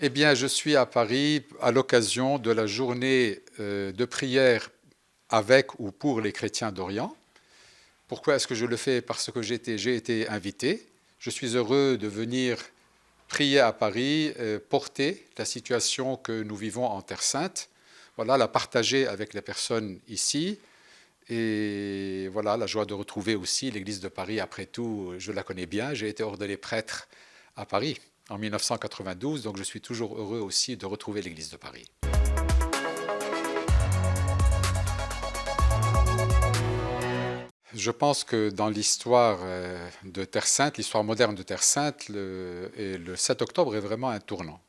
Eh bien, je suis à Paris à l'occasion de la journée de prière avec ou pour les chrétiens d'Orient. Pourquoi est-ce que je le fais? Parce que j'ai été invité. Je suis heureux de venir prier à Paris, porter la situation que nous vivons en Terre Sainte, voilà, la partager avec les personnes ici. Et voilà, la joie de retrouver aussi l'église de Paris. Après tout, je la connais bien. J'ai été ordonné prêtre à Paris en 1992, donc je suis toujours heureux aussi de retrouver l'église de Paris. Je pense que dans l'histoire de Terre Sainte, l'histoire moderne de Terre Sainte, le 7 octobre est vraiment un tournant.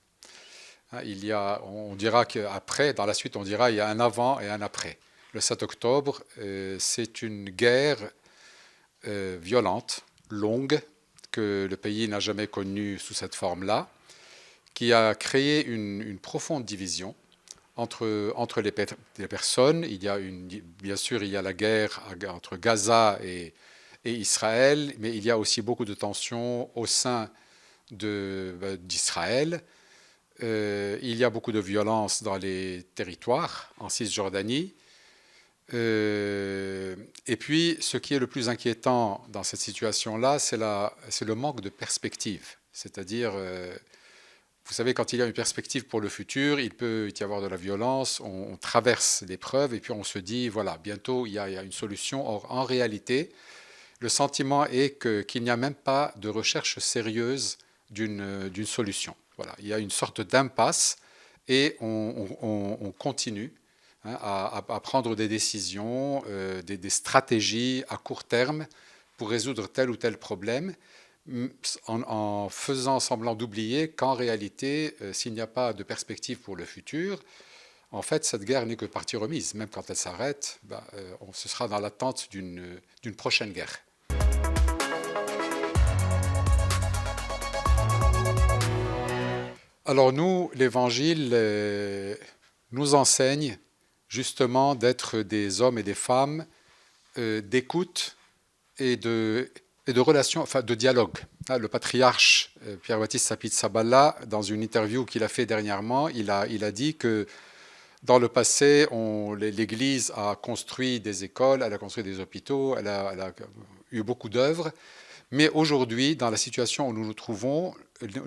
Hein, on dira qu'après, dans la suite, on dira il y a un avant et un après. Le 7 octobre, c'est une guerre violente, longue, que le pays n'a jamais connue sous cette forme-là, qui a créé une profonde division entre les personnes. Bien sûr, il y a la guerre entre Gaza et Israël, mais il y a aussi beaucoup de tensions au sein d'Israël. Il y a beaucoup de violence dans les territoires, en Cisjordanie. Et puis, ce qui est le plus inquiétant dans cette situation-là, c'est le manque de perspective. C'est-à-dire, vous savez, quand il y a une perspective pour le futur, il peut y avoir de la violence, on traverse l'épreuve et puis on se dit, voilà, bientôt il y a une solution. Or, en réalité, le sentiment est qu'il n'y a même pas de recherche sérieuse d'une solution. Voilà, il y a une sorte d'impasse et on continue, hein, à prendre des décisions, des stratégies à court terme pour résoudre tel ou tel problème, en faisant semblant d'oublier qu'en réalité, s'il n'y a pas de perspective pour le futur, en fait, cette guerre n'est que partie remise. Même quand elle s'arrête, ce sera dans l'attente d'une prochaine guerre. Alors nous, l'Évangile nous enseigne justement d'être des hommes et des femmes d'écoute et de relation, enfin de dialogue. Le patriarche Pierre-Baptiste Sapit-Sabala, dans une interview qu'il a fait dernièrement, il a dit que dans le passé, l'Église a construit des écoles, elle a construit des hôpitaux, elle a eu beaucoup d'œuvres, mais aujourd'hui, dans la situation où nous nous trouvons,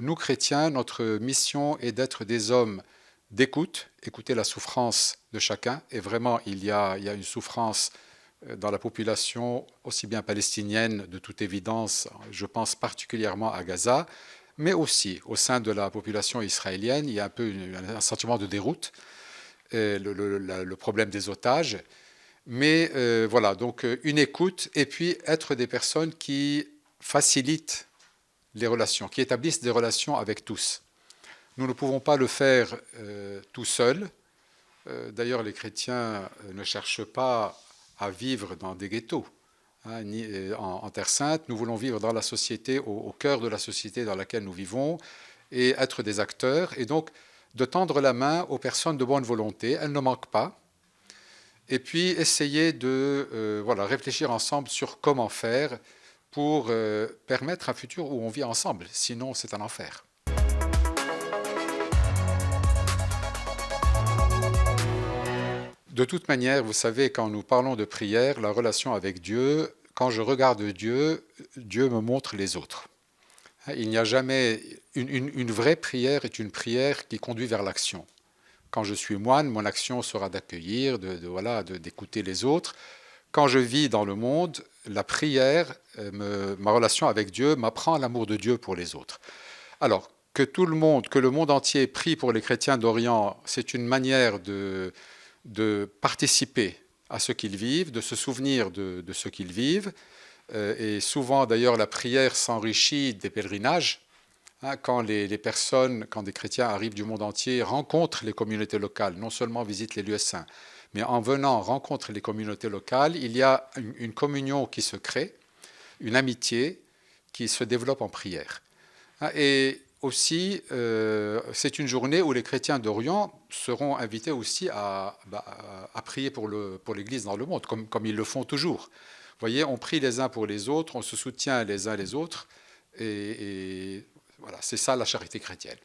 nous chrétiens, notre mission est d'être des hommes d'écoute, écouter la souffrance de chacun, et vraiment il y a une souffrance dans la population, aussi bien palestinienne, de toute évidence, je pense particulièrement à Gaza, mais aussi au sein de la population israélienne, il y a un peu un sentiment de déroute, le problème des otages, mais voilà, donc une écoute, et puis être des personnes qui facilitent les relations, qui établissent des relations avec tous. Nous ne pouvons pas le faire tout seuls. D'ailleurs, les chrétiens ne cherchent pas à vivre dans des ghettos, hein, en Terre Sainte. Nous voulons vivre dans la société, au cœur de la société dans laquelle nous vivons, et être des acteurs. Et donc, de tendre la main aux personnes de bonne volonté. Elles ne manquent pas. Et puis, essayer de réfléchir ensemble sur comment faire pour permettre un futur où on vit ensemble. Sinon, c'est un enfer. De toute manière, vous savez, quand nous parlons de prière, la relation avec Dieu, quand je regarde Dieu, Dieu me montre les autres. Il n'y a jamais... Une vraie prière est une prière qui conduit vers l'action. Quand je suis moine, mon action sera d'accueillir, d'écouter les autres. Quand je vis dans le monde, la prière, ma relation avec Dieu m'apprend l'amour de Dieu pour les autres. Alors, que le monde entier prie pour les chrétiens d'Orient, c'est une manière de participer à ce qu'ils vivent, de se souvenir de ce qu'ils vivent. Et souvent, d'ailleurs, la prière s'enrichit des pèlerinages. Hein, quand quand des chrétiens arrivent du monde entier, rencontrent les communautés locales, non seulement visitent les lieux saints, mais en venant rencontrent les communautés locales, il y a une communion qui se crée, une amitié qui se développe en prière. Hein, et aussi, c'est une journée où les chrétiens d'Orient seront invités aussi à prier pour l'Église dans le monde, comme ils le font toujours. Vous voyez, on prie les uns pour les autres, on se soutient les uns les autres, et voilà, c'est ça la charité chrétienne.